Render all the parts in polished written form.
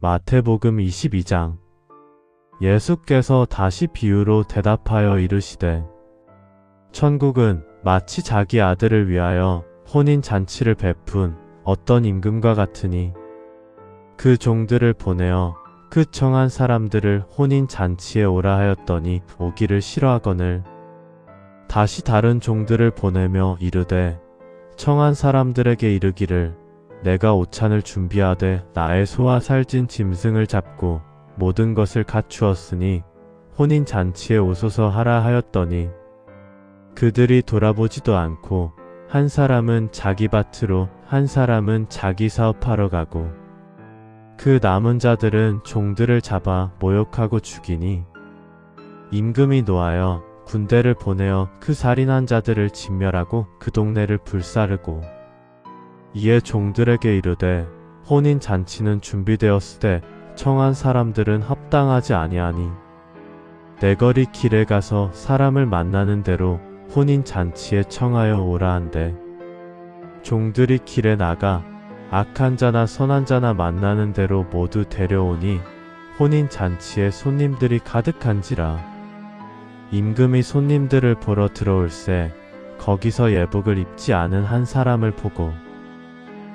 마태복음 22장. 예수께서 다시 비유로 대답하여 이르시되 천국은 마치 자기 아들을 위하여 혼인잔치를 베푼 어떤 임금과 같으니 그 종들을 보내어 그 청한 사람들을 혼인잔치에 오라 하였더니 오기를 싫어하거늘 다시 다른 종들을 보내며 이르되 청한 사람들에게 이르기를 내가 오찬을 준비하되 나의 소와 살찐 짐승을 잡고 모든 것을 갖추었으니 혼인잔치에 오소서 하라 하였더니 그들이 돌아보지도 않고 한 사람은 자기 밭으로 한 사람은 자기 사업하러 가고 그 남은 자들은 종들을 잡아 모욕하고 죽이니 임금이 노하여 군대를 보내어 그 살인한 자들을 진멸하고 그 동네를 불사르고 이에 종들에게 이르되 혼인잔치는 준비되었으되 청한 사람들은 합당하지 아니하니 내거리 길에 가서 사람을 만나는 대로 혼인잔치에 청하여 오라 한대 종들이 길에 나가 악한 자나 선한 자나 만나는 대로 모두 데려오니 혼인잔치에 손님들이 가득한지라 임금이 손님들을 보러 들어올새 거기서 예복을 입지 않은 한 사람을 보고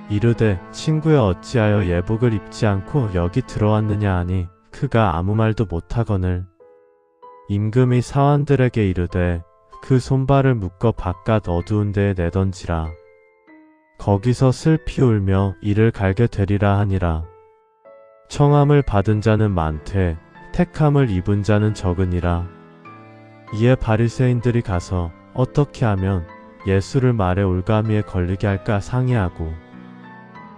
이르되 친구여 어찌하여 예복을 입지 않고 여기 들어왔느냐 하니 그가 아무 말도 못하거늘 임금이 사환들에게 이르되 그 손발을 묶어 바깥 어두운 데에 내던지라 거기서 슬피 울며 이를 갈게 되리라 하니라. 청함을 받은 자는 많되 택함을 입은 자는 적으니라. 이에 바리새인들이 가서 어떻게 하면 예수를 말에 올가미에 걸리게 할까 상의하고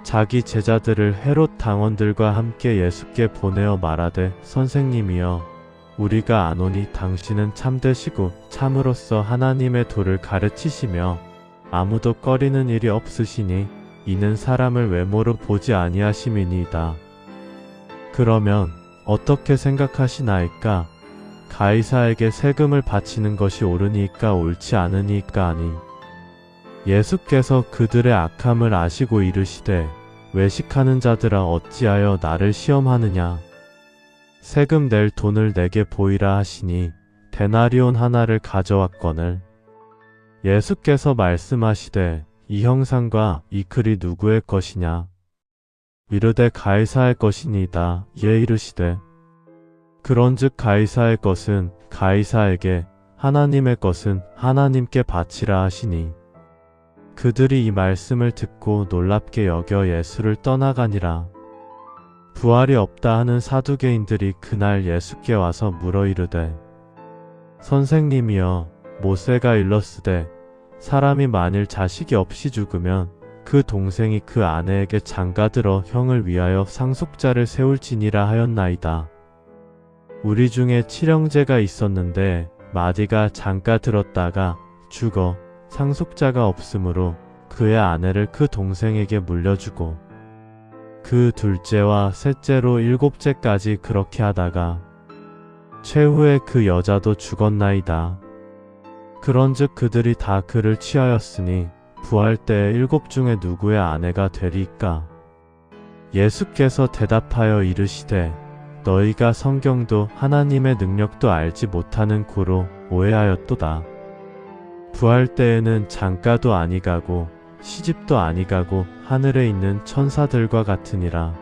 자기 제자들을 헤롯 당원들과 함께 예수께 보내어 말하되 선생님이여 우리가 아노니 당신은 참되시고 참으로서 하나님의 도를 가르치시며 아무도 꺼리는 일이 없으시니 이는 사람을 외모로 보지 아니하심이니이다. 그러면 어떻게 생각하시나이까? 가이사에게 세금을 바치는 것이 옳으니까 옳지 않으니까 아니. 예수께서 그들의 악함을 아시고 이르시되 외식하는 자들아 어찌하여 나를 시험하느냐. 세금 낼 돈을 내게 보이라 하시니 데나리온 하나를 가져왔거늘 예수께서 말씀하시되 이 형상과 이 글이 누구의 것이냐. 이르되 가이사의 것이니이다. 이에 이르시되 그런즉 가이사의 것은 가이사에게 하나님의 것은 하나님께 바치라 하시니 그들이 이 말씀을 듣고 놀랍게 여겨 예수를 떠나가니라. 부활이 없다 하는 사두개인들이 그날 예수께 와서 물어 이르되 선생님이여 모세가 일렀으되 사람이 만일 자식이 없이 죽으면 그 동생이 그 아내에게 장가들어 형을 위하여 상속자를 세울지니라 하였나이다. 우리 중에 칠형제가 있었는데 마디가 장가들었다가 죽어 상속자가 없으므로 그의 아내를 그 동생에게 물려주고 그 둘째와 셋째로 일곱째까지 그렇게 하다가 최후에 그 여자도 죽었나이다. 그런즉 그들이 다 그를 취하였으니 부활 때에 일곱 중에 누구의 아내가 되리이까? 예수께서 대답하여 이르시되 너희가 성경도 하나님의 능력도 알지 못하는 고로 오해하였도다. 부활 때에는 장가도 아니가고 시집도 아니가고 하늘에 있는 천사들과 같으니라.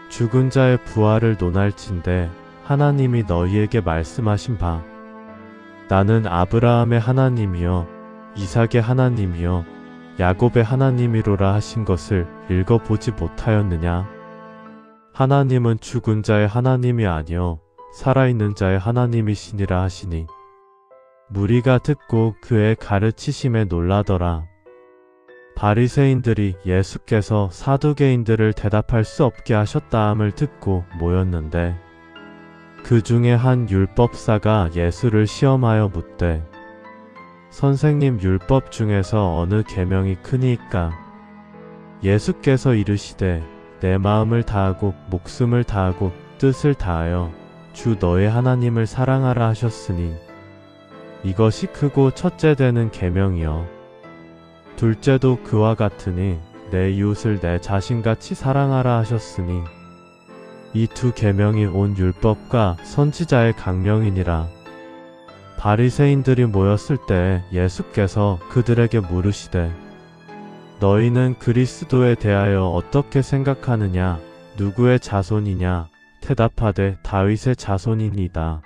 죽은 자의 부활을 논할진대 하나님이 너희에게 말씀하신 바 나는 아브라함의 하나님이여 이삭의 하나님이여 야곱의 하나님이로라 하신 것을 읽어보지 못하였느냐. 하나님은 죽은 자의 하나님이 아니여 살아있는 자의 하나님이시니라 하시니 무리가 듣고 그의 가르치심에 놀라더라. 바리새인들이 예수께서 사두개인들을 대답할 수 없게 하셨다함을 듣고 모였는데 그 중에 한 율법사가 예수를 시험하여 묻되 선생님 율법 중에서 어느 계명이 크니이까? 예수께서 이르시되 내 마음을 다하고 목숨을 다하고 뜻을 다하여 주 너의 하나님을 사랑하라 하셨으니 이것이 크고 첫째 되는 계명이요 둘째도 그와 같으니 내 이웃을 내 자신같이 사랑하라 하셨으니 이 두 계명이 온 율법과 선지자의 강령이니라. 바리새인들이 모였을 때 예수께서 그들에게 물으시되 너희는 그리스도에 대하여 어떻게 생각하느냐? 누구의 자손이냐? 대답하되 다윗의 자손이니이다.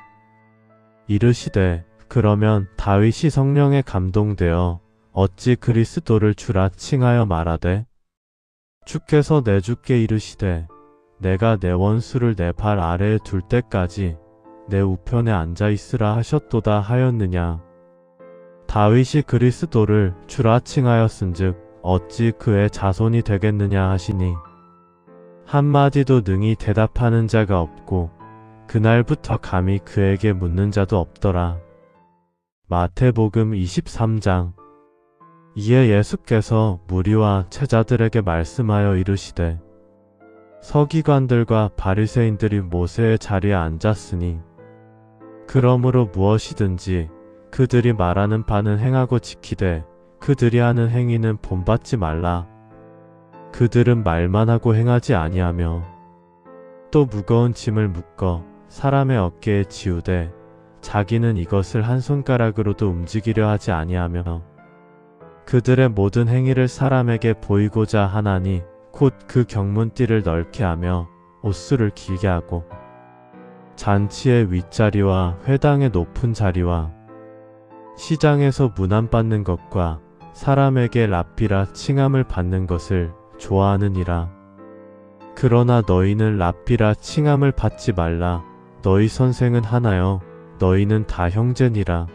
이르시되 그러면 다윗이 성령에 감동되어 어찌 그리스도를 주라 칭하여 말하되 주께서 내 주께 이르시되 내가 내 원수를 내 발 아래에 둘 때까지 내 우편에 앉아 있으라 하셨도다 하였느냐. 다윗이 그리스도를 주라 칭하였은즉 어찌 그의 자손이 되겠느냐 하시니 한마디도 능히 대답하는 자가 없고 그날부터 감히 그에게 묻는 자도 없더라. 마태복음 23장. 이에 예수께서 무리와 제자들에게 말씀하여 이르시되 서기관들과 바리새인들이 모세의 자리에 앉았으니 그러므로 무엇이든지 그들이 말하는 바는 행하고 지키되 그들이 하는 행위는 본받지 말라. 그들은 말만 하고 행하지 아니하며 또 무거운 짐을 묶어 사람의 어깨에 지우되 자기는 이것을 한 손가락으로도 움직이려 하지 아니하며 그들의 모든 행위를 사람에게 보이고자 하나니 곧 그 경문띠를 넓게 하며 옷수를 길게 하고 잔치의 윗자리와 회당의 높은 자리와 시장에서 문안받는 것과 사람에게 랍비라 칭함을 받는 것을 좋아하느니라. 그러나 너희는 랍비라 칭함을 받지 말라. 너희 선생은 하나요 너희는 다 형제니라.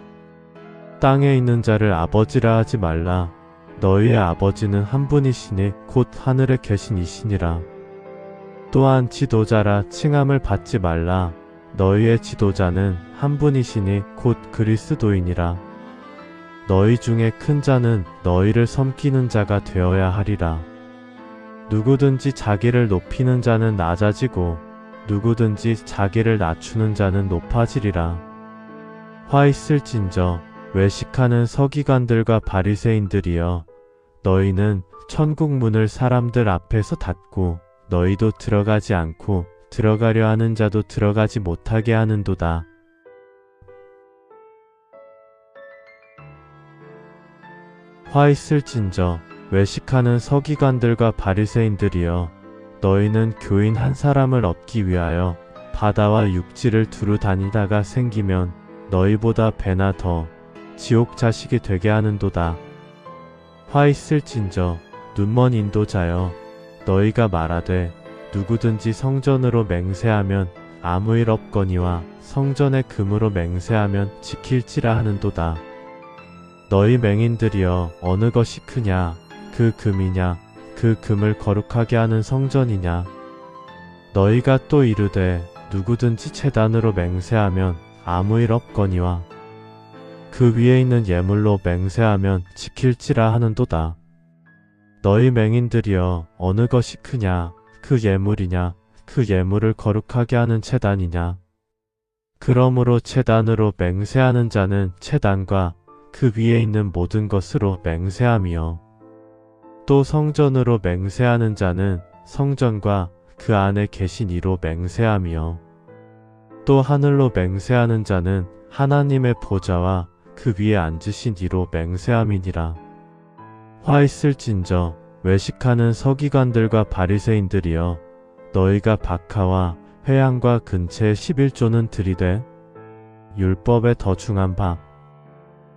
땅에 있는 자를 아버지라 하지 말라. 너희의 아버지는 한 분이시니 곧 하늘에 계신 이시니라. 또한 지도자라 칭함을 받지 말라. 너희의 지도자는 한 분이시니 곧 그리스도이니라. 너희 중에 큰 자는 너희를 섬기는 자가 되어야 하리라. 누구든지 자기를 높이는 자는 낮아지고 누구든지 자기를 낮추는 자는 높아지리라. 화 있을진저 외식하는 서기관들과 바리새인들이여 너희는 천국 문을 사람들 앞에서 닫고 너희도 들어가지 않고 들어가려 하는 자도 들어가지 못하게 하는도다. 화 있을진저 외식하는 서기관들과 바리새인들이여 너희는 교인 한 사람을 얻기 위하여 바다와 육지를 두루 다니다가 생기면 너희보다 배나 더 지옥 자식이 되게 하는도다. 화 있을진저 눈먼 인도자여 너희가 말하되 누구든지 성전으로 맹세하면 아무 일 없거니와 성전의 금으로 맹세하면 지킬지라 하는도다. 너희 맹인들이여 어느 것이 크냐 그 금이냐 그 금을 거룩하게 하는 성전이냐. 너희가 또 이르되 누구든지 제단으로 맹세하면 아무 일 없거니와 그 위에 있는 예물로 맹세하면 지킬지라 하는도다. 너희 맹인들이여 어느 것이 크냐 그 예물이냐 그 예물을 거룩하게 하는 제단이냐. 그러므로 제단으로 맹세하는 자는 제단과 그 위에 있는 모든 것으로 맹세함이요 또 성전으로 맹세하는 자는 성전과 그 안에 계신 이로 맹세함이요 또 하늘로 맹세하는 자는 하나님의 보좌와 그 위에 앉으신 이로 맹세함이니라. 화 있을진저 외식하는 서기관들과 바리새인들이여 너희가 박하와 회양과 근체의 11조는 들이되 율법에 더 중한 바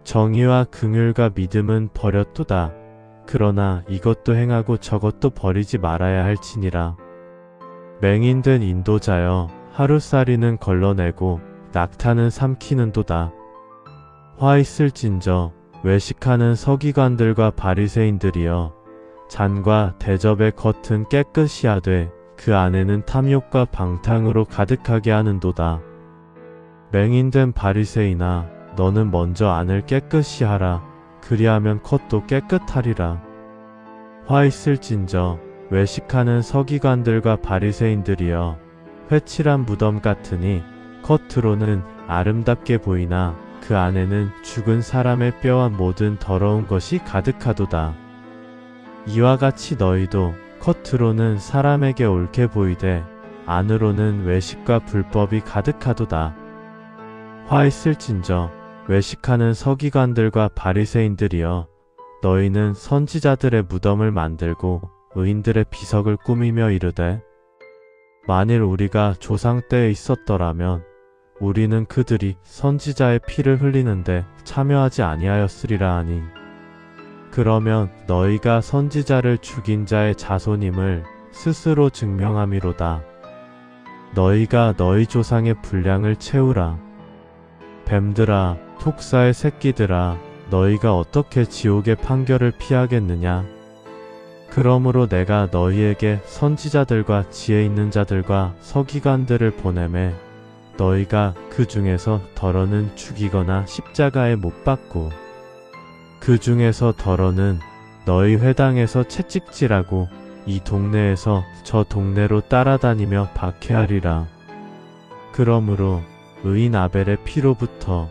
정의와 긍휼과 믿음은 버렸도다. 그러나 이것도 행하고 저것도 버리지 말아야 할지니라. 맹인된 인도자여 하루살이는 걸러내고 낙타는 삼키는도다. 화 있을진저 외식하는 서기관들과 바리새인들이여 잔과 대접의 겉은 깨끗이 하되 그 안에는 탐욕과 방탕으로 가득하게 하는도다. 맹인된 바리새인아 너는 먼저 안을 깨끗이 하라. 그리하면 겉도 깨끗하리라. 화 있을진저 외식하는 서기관들과 바리새인들이여 회칠한 무덤 같으니 겉으로는 아름답게 보이나 그 안에는 죽은 사람의 뼈와 모든 더러운 것이 가득하도다. 이와 같이 너희도 겉으로는 사람에게 옳게 보이되 안으로는 외식과 불법이 가득하도다. 화 있을진저 외식하는 서기관들과 바리새인들이여, 너희는 선지자들의 무덤을 만들고 의인들의 비석을 꾸미며 이르되, 만일 우리가 조상 때에 있었더라면 우리는 그들이 선지자의 피를 흘리는데 참여하지 아니하였으리라 하니, 그러면 너희가 선지자를 죽인 자의 자손임을 스스로 증명함이로다. 너희가 너희 조상의 분량을 채우라. 뱀들아, 독사의 새끼들아, 너희가 어떻게 지옥의 판결을 피하겠느냐? 그러므로 내가 너희에게 선지자들과 지혜 있는 자들과 서기관들을 보내매 너희가 그 중에서 더러는 죽이거나 십자가에 못 박고, 그 중에서 더러는 너희 회당에서 채찍질하고 이 동네에서 저 동네로 따라다니며 박해하리라. 그러므로 의인 아벨의 피로부터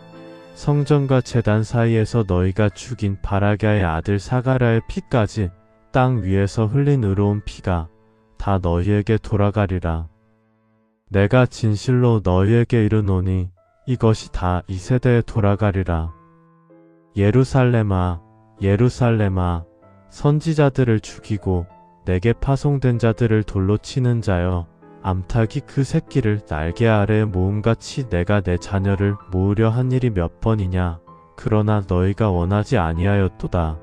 성전과 제단 사이에서 너희가 죽인 바라갸의 아들 사가랴의 피까지 땅 위에서 흘린 의로운 피가 다 너희에게 돌아가리라. 내가 진실로 너희에게 이르노니 이것이 다 이 세대에 돌아가리라. 예루살렘아, 예루살렘아, 선지자들을 죽이고 내게 파송된 자들을 돌로 치는 자여, 암탉이 그 새끼를 날개 아래에 모음같이 내가 내 자녀를 모으려 한 일이 몇 번이냐. 그러나 너희가 원하지 아니하였도다.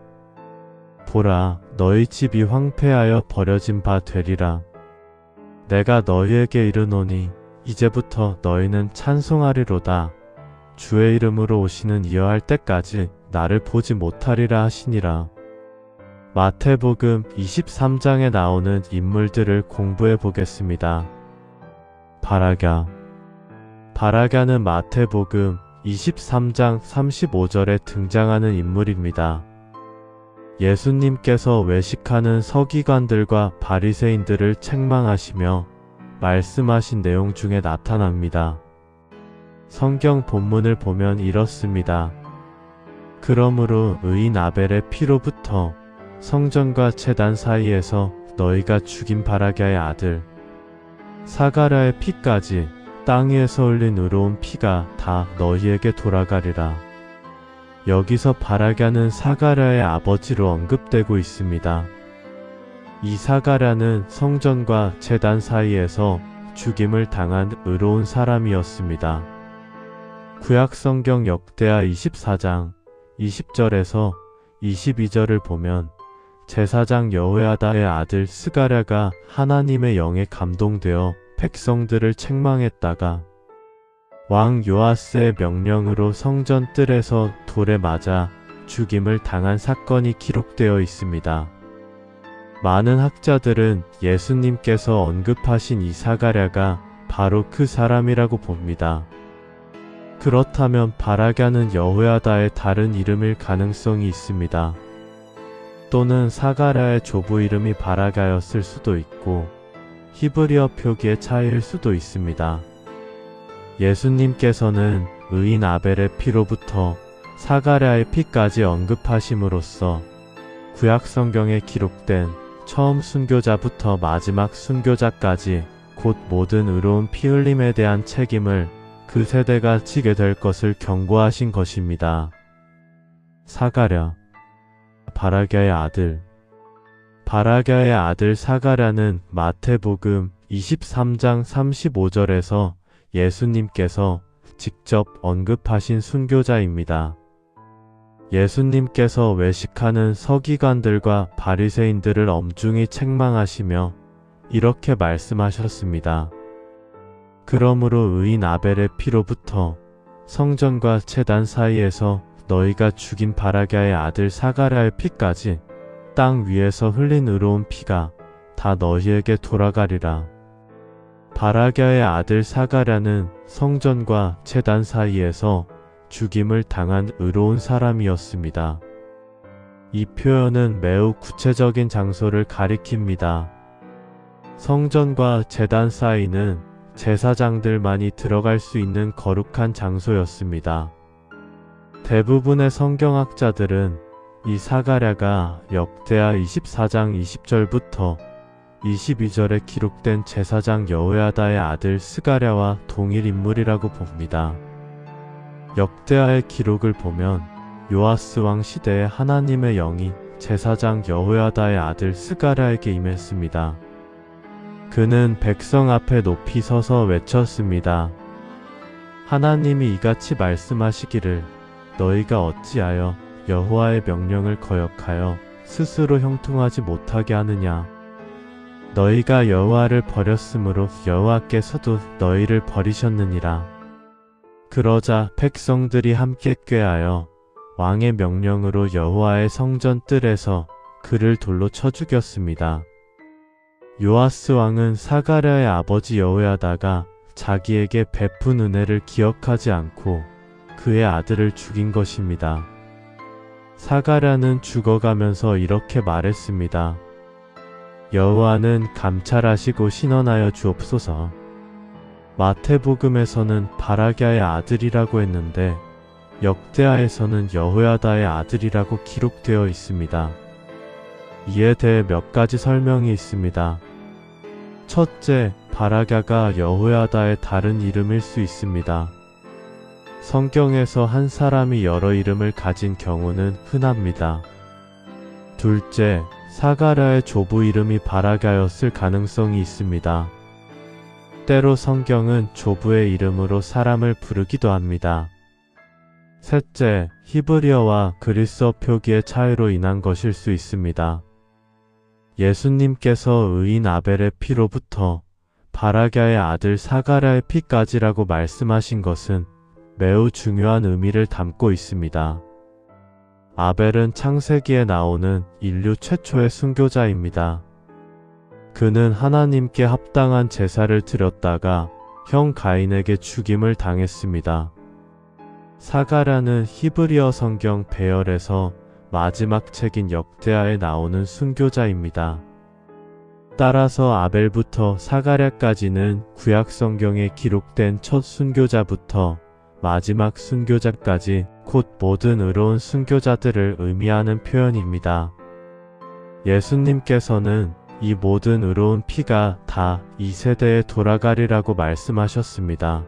보라, 너희 집이 황폐하여 버려진 바 되리라. 내가 너희에게 이르노니 이제부터 너희는 찬송하리로다. 주의 이름으로 오시는 이어 할 때까지 나를 보지 못하리라 하시니라. 마태복음 23장에 나오는 인물들을 공부해 보겠습니다. 바라갸. 바라갸는 마태복음 23장 35절에 등장하는 인물입니다. 예수님께서 외식하는 서기관들과 바리새인들을 책망하시며 말씀하신 내용 중에 나타납니다. 성경 본문을 보면 이렇습니다. 그러므로 의인 아벨의 피로부터 성전과 제단 사이에서 너희가 죽인 바라갸의 아들 사가랴의 피까지 땅 위에서 흘린 의로운 피가 다 너희에게 돌아가리라. 여기서 바라갸는 사가랴의 아버지로 언급되고 있습니다. 이 사가랴는 성전과 제단 사이에서 죽임을 당한 의로운 사람이었습니다. 구약성경 역대하 24장 20절에서 22절을 보면 제사장 여호야다의 아들 스가랴가 하나님의 영에 감동되어 백성들을 책망했다가 왕 요아스의 명령으로 성전 뜰에서 돌에 맞아 죽임을 당한 사건이 기록되어 있습니다. 많은 학자들은 예수님께서 언급하신 이 사가랴가 바로 그 사람이라고 봅니다. 그렇다면 바라갸는 여호야다의 다른 이름일 가능성이 있습니다. 또는 사가랴의 조부 이름이 바라갸였을 수도 있고 히브리어 표기의 차이일 수도 있습니다. 예수님께서는 의인 아벨의 피로부터 사가랴의 피까지 언급하심으로써 구약성경에 기록된 처음 순교자부터 마지막 순교자까지 곧 모든 의로운 피 흘림에 대한 책임을 그 세대가 지게 될 것을 경고하신 것입니다. 사가랴, 바라갸의 아들. 바라갸의 아들 사가랴는 마태복음 23장 35절에서 예수님께서 직접 언급하신 순교자입니다. 예수님께서 외식하는 서기관들과 바리새인들을 엄중히 책망하시며 이렇게 말씀하셨습니다. 그러므로 의인 아벨의 피로부터 성전과 제단 사이에서 너희가 죽인 바라갸의 아들 사가랴의 피까지 땅 위에서 흘린 의로운 피가 다 너희에게 돌아가리라. 바라갸의 아들 사가랴는 성전과 제단 사이에서 죽임을 당한 의로운 사람이었습니다. 이 표현은 매우 구체적인 장소를 가리킵니다. 성전과 제단 사이는 제사장들만이 들어갈 수 있는 거룩한 장소였습니다. 대부분의 성경학자들은 이 사가랴가 역대하 24장 20절부터 22절에 기록된 제사장 여호야다의 아들 스가랴와 동일 인물이라고 봅니다. 역대하의 기록을 보면 요아스 왕 시대에 하나님의 영이 제사장 여호야다의 아들 스가랴에게 임했습니다. 그는 백성 앞에 높이 서서 외쳤습니다. 하나님이 이같이 말씀하시기를 너희가 어찌하여 여호와의 명령을 거역하여 스스로 형통하지 못하게 하느냐. 너희가 여호와를 버렸으므로 여호와께서도 너희를 버리셨느니라. 그러자 백성들이 함께 꾀하여 왕의 명령으로 여호와의 성전 뜰에서 그를 돌로 쳐 죽였습니다. 요아스 왕은 사가랴의 아버지 여호야다가 자기에게 베푼 은혜를 기억하지 않고 그의 아들을 죽인 것입니다. 사가랴는 죽어가면서 이렇게 말했습니다. 여호와는 감찰하시고 신원하여 주옵소서. 마태복음에서는 바라기아의 아들이라고 했는데 역대하에서는 여호야다의 아들이라고 기록되어 있습니다. 이에 대해 몇 가지 설명이 있습니다. 첫째, 바라기아가 여호야다의 다른 이름일 수 있습니다. 성경에서 한 사람이 여러 이름을 가진 경우는 흔합니다. 둘째, 사가랴의 조부 이름이 바라기아였을 가능성이 있습니다. 때로 성경은 조부의 이름으로 사람을 부르기도 합니다. 셋째, 히브리어와 그리스어 표기의 차이로 인한 것일 수 있습니다. 예수님께서 의인 아벨의 피로부터 바라기아의 아들 사가랴의 피까지라고 말씀하신 것은 매우 중요한 의미를 담고 있습니다. 아벨은 창세기에 나오는 인류 최초의 순교자입니다. 그는 하나님께 합당한 제사를 드렸다가 형 가인에게 죽임을 당했습니다. 사가랴는 히브리어 성경 배열에서 마지막 책인 역대하에 나오는 순교자입니다. 따라서 아벨부터 사가랴까지는 구약 성경에 기록된 첫 순교자부터 마지막 순교자까지 곧 모든 의로운 순교자들을 의미하는 표현입니다. 예수님께서는 이 모든 의로운 피가 다 이 세대에 돌아가리라고 말씀하셨습니다.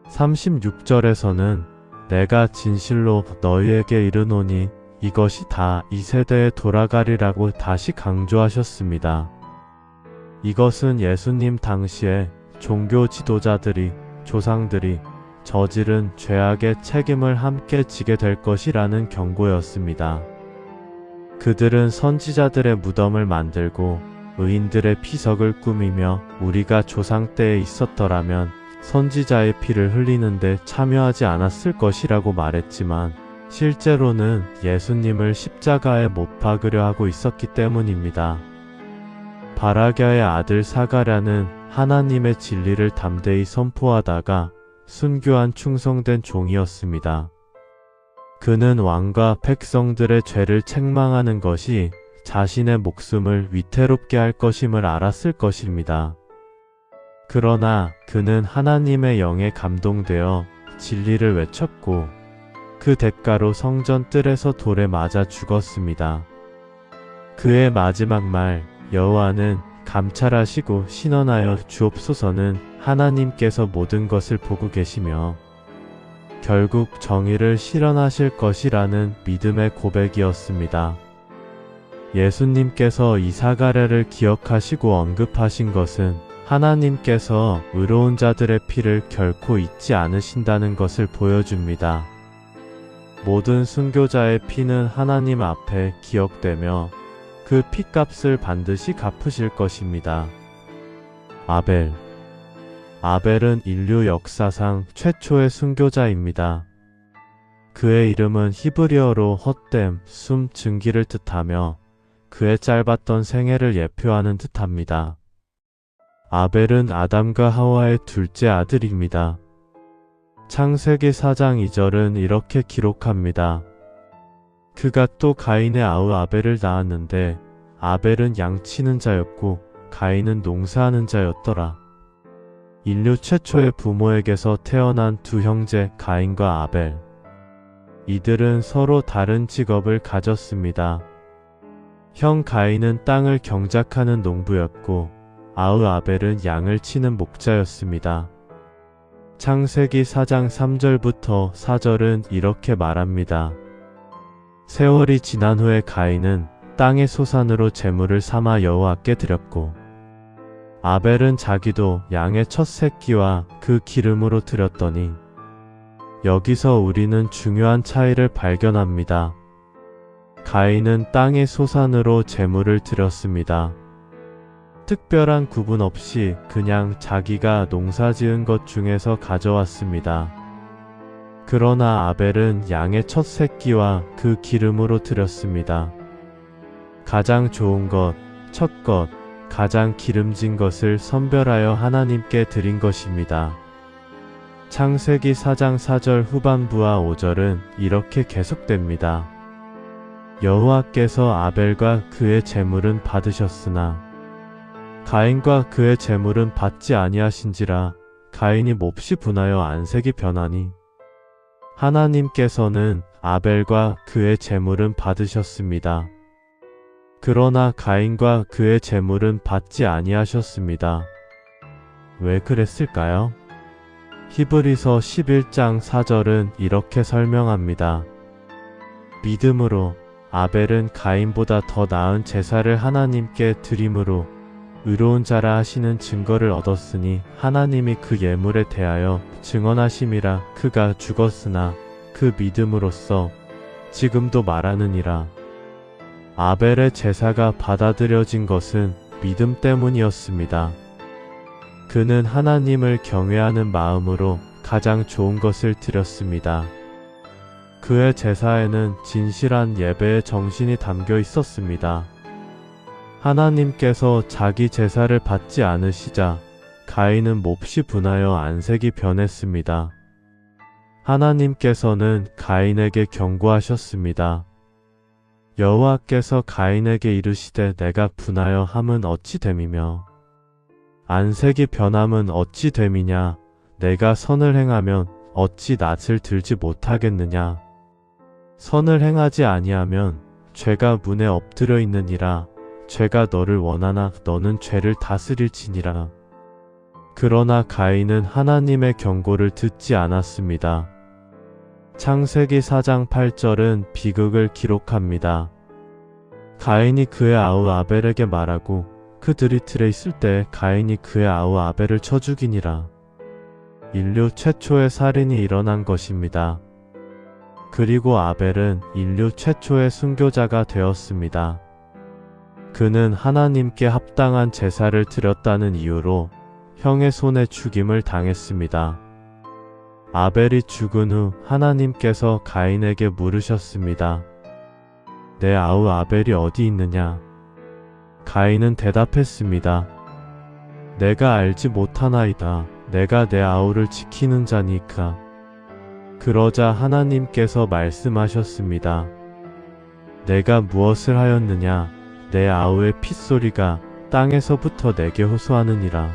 36절에서는 내가 진실로 너희에게 이르노니 이것이 다 이 세대에 돌아가리라고 다시 강조하셨습니다. 이것은 예수님 당시에 종교 지도자들이, 조상들이 저지른 죄악의 책임을 함께 지게 될 것이라는 경고였습니다. 그들은 선지자들의 무덤을 만들고 의인들의 피석을 꾸미며 우리가 조상 때에 있었더라면 선지자의 피를 흘리는데 참여하지 않았을 것이라고 말했지만 실제로는 예수님을 십자가에 못 박으려 하고 있었기 때문입니다. 바라기아의 아들 사가랴는 하나님의 진리를 담대히 선포하다가 순교한 충성된 종이었습니다. 그는 왕과 백성들의 죄를 책망하는 것이 자신의 목숨을 위태롭게 할 것임을 알았을 것입니다. 그러나 그는 하나님의 영에 감동되어 진리를 외쳤고 그 대가로 성전 뜰에서 돌에 맞아 죽었습니다. 그의 마지막 말 여호와는 감찰하시고 신원하여 주옵소서는 하나님께서 모든 것을 보고 계시며 결국 정의를 실현하실 것이라는 믿음의 고백이었습니다. 예수님께서 이 사가랴를 기억하시고 언급하신 것은 하나님께서 의로운 자들의 피를 결코 잊지 않으신다는 것을 보여줍니다. 모든 순교자의 피는 하나님 앞에 기억되며 그 피값을 반드시 갚으실 것입니다. 아벨은 인류 역사상 최초의 순교자입니다. 그의 이름은 히브리어로 헛됨, 숨, 증기를 뜻하며 그의 짧았던 생애를 예표하는 듯합니다. 아벨은 아담과 하와의 둘째 아들입니다. 창세기 4장 2절은 이렇게 기록합니다. 그가 또 가인의 아우 아벨을 낳았는데 아벨은 양치는 자였고 가인은 농사하는 자였더라. 인류 최초의 부모에게서 태어난 두 형제 가인과 아벨. 이들은 서로 다른 직업을 가졌습니다. 형 가인은 땅을 경작하는 농부였고 아우 아벨은 양을 치는 목자였습니다. 창세기 4장 3절부터 4절은 이렇게 말합니다. 세월이 지난 후에 가인은 땅의 소산으로 제물을 삼아 여호와께 드렸고 아벨은 자기도 양의 첫 새끼와 그 기름으로 드렸더니 여기서 우리는 중요한 차이를 발견합니다. 가인은 땅의 소산으로 제물을 드렸습니다. 특별한 구분 없이 그냥 자기가 농사지은 것 중에서 가져왔습니다. 그러나 아벨은 양의 첫 새끼와 그 기름으로 드렸습니다. 가장 좋은 것, 첫 것, 가장 기름진 것을 선별하여 하나님께 드린 것입니다. 창세기 4장 4절 후반부와 5절은 이렇게 계속됩니다. 여호와께서 아벨과 그의 제물은 받으셨으나 가인과 그의 제물은 받지 아니하신지라 가인이 몹시 분하여 안색이 변하니 하나님께서는 아벨과 그의 제물은 받으셨습니다. 그러나 가인과 그의 제물은 받지 아니하셨습니다. 왜 그랬을까요? 히브리서 11장 4절은 이렇게 설명합니다. 믿음으로 아벨은 가인보다 더 나은 제사를 하나님께 드림으로 의로운 자라 하시는 증거를 얻었으니 하나님이 그 예물에 대하여 증언하심이라. 그가 죽었으나 그 믿음으로써 지금도 말하느니라. 아벨의 제사가 받아들여진 것은 믿음 때문이었습니다. 그는 하나님을 경외하는 마음으로 가장 좋은 것을 드렸습니다. 그의 제사에는 진실한 예배의 정신이 담겨 있었습니다. 하나님께서 자기 제사를 받지 않으시자 가인은 몹시 분하여 안색이 변했습니다. 하나님께서는 가인에게 경고하셨습니다. 여호와께서 가인에게 이르시되 내가 분하여 함은 어찌 됨이며 안색이 변함은 어찌 됨이냐. 내가 선을 행하면 어찌 낯을 들지 못하겠느냐. 선을 행하지 아니하면 죄가 문에 엎드려 있느니라. 죄가 너를 원하나 너는 죄를 다스릴지니라. 그러나 가인은 하나님의 경고를 듣지 않았습니다. 창세기 4장 8절은 비극을 기록합니다. 가인이 그의 아우 아벨에게 말하고 그들이 들에 있을 때 가인이 그의 아우 아벨을 쳐 죽이니라. 인류 최초의 살인이 일어난 것입니다. 그리고 아벨은 인류 최초의 순교자가 되었습니다. 그는 하나님께 합당한 제사를 드렸다는 이유로 형의 손에 죽임을 당했습니다. 아벨이 죽은 후 하나님께서 가인에게 물으셨습니다. 내 아우 아벨이 어디 있느냐? 가인은 대답했습니다. 내가 알지 못하나이다. 내가 내 아우를 지키는 자니까. 그러자 하나님께서 말씀하셨습니다. 내가 무엇을 하였느냐? 내 아우의 핏소리가 땅에서부터 내게 호소하느니라.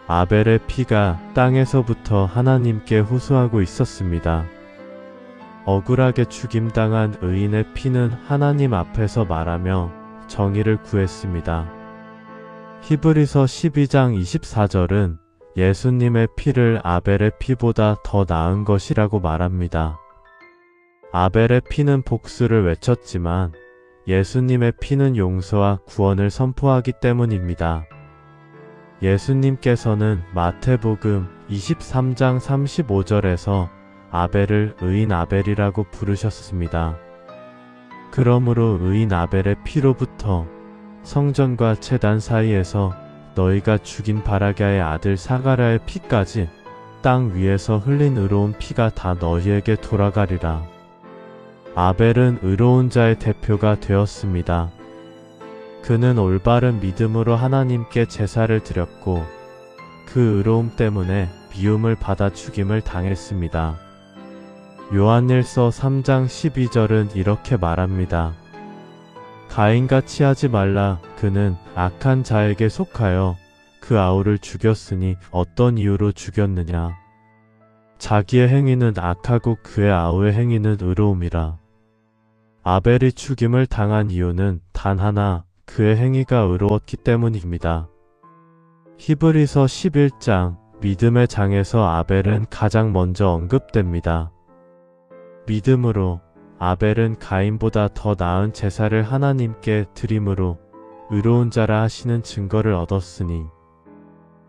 아벨의 피가 땅에서부터 하나님께 호소하고 있었습니다. 억울하게 죽임당한 의인의 피는 하나님 앞에서 말하며 정의를 구했습니다. 히브리서 12장 24절은 예수님의 피를 아벨의 피보다 더 나은 것이라고 말합니다. 아벨의 피는 복수를 외쳤지만 예수님의 피는 용서와 구원을 선포하기 때문입니다. 예수님께서는 마태복음 23장 35절에서 아벨을 의인 아벨이라고 부르셨습니다. 그러므로 의인 아벨의 피로부터 성전과 제단 사이에서 너희가 죽인 바라게의 아들 사가랴의 피까지 땅 위에서 흘린 의로운 피가 다 너희에게 돌아가리라. 아벨은 의로운 자의 대표가 되었습니다. 그는 올바른 믿음으로 하나님께 제사를 드렸고 그 의로움 때문에 미움을 받아 죽임을 당했습니다. 요한일서 3장 12절은 이렇게 말합니다. 가인같이 하지 말라. 그는 악한 자에게 속하여 그 아우를 죽였으니 어떤 이유로 죽였느냐. 자기의 행위는 악하고 그의 아우의 행위는 의로움이라. 아벨이 죽임을 당한 이유는 단 하나, 그의 행위가 의로웠기 때문입니다. 히브리서 11장 믿음의 장에서 아벨은 가장 먼저 언급됩니다. 믿음으로 아벨은 가인보다 더 나은 제사를 하나님께 드림으로 의로운 자라 하시는 증거를 얻었으니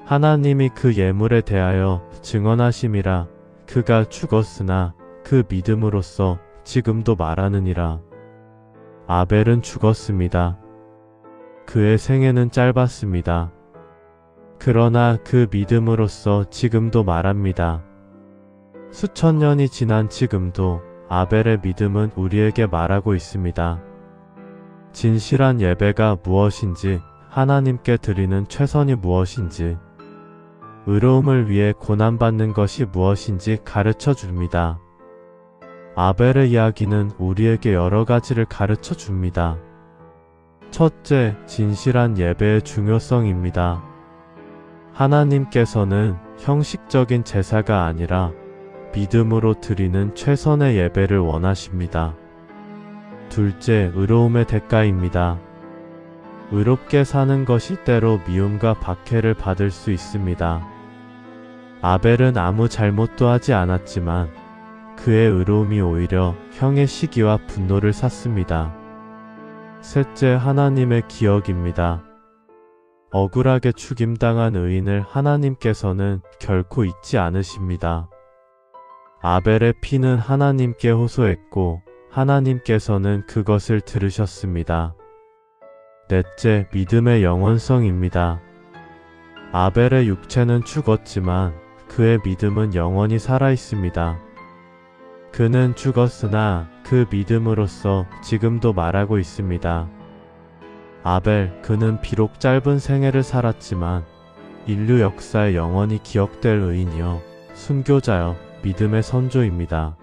하나님이 그 예물에 대하여 증언하심이라. 그가 죽었으나 그 믿음으로써 지금도 말하느니라. 아벨은 죽었습니다. 그의 생애는 짧았습니다. 그러나 그 믿음으로써 지금도 말합니다. 수천 년이 지난 지금도 아벨의 믿음은 우리에게 말하고 있습니다. 진실한 예배가 무엇인지, 하나님께 드리는 최선이 무엇인지, 의로움을 위해 고난받는 것이 무엇인지 가르쳐 줍니다. 아벨의 이야기는 우리에게 여러 가지를 가르쳐 줍니다. 첫째, 진실한 예배의 중요성입니다. 하나님께서는 형식적인 제사가 아니라 믿음으로 드리는 최선의 예배를 원하십니다. 둘째, 의로움의 대가입니다. 의롭게 사는 것이 때로 미움과 박해를 받을 수 있습니다. 아벨은 아무 잘못도 하지 않았지만 그의 의로움이 오히려 형의 시기와 분노를 샀습니다. 셋째, 하나님의 기억입니다. 억울하게 죽임당한 의인을 하나님께서는 결코 잊지 않으십니다. 아벨의 피는 하나님께 호소했고 하나님께서는 그것을 들으셨습니다. 넷째, 믿음의 영원성입니다. 아벨의 육체는 죽었지만 그의 믿음은 영원히 살아있습니다. 그는 죽었으나 그 믿음으로써 지금도 말하고 있습니다. 아벨, 그는 비록 짧은 생애를 살았지만 인류 역사에 영원히 기억될 의인이여, 순교자여, 믿음의 선조입니다.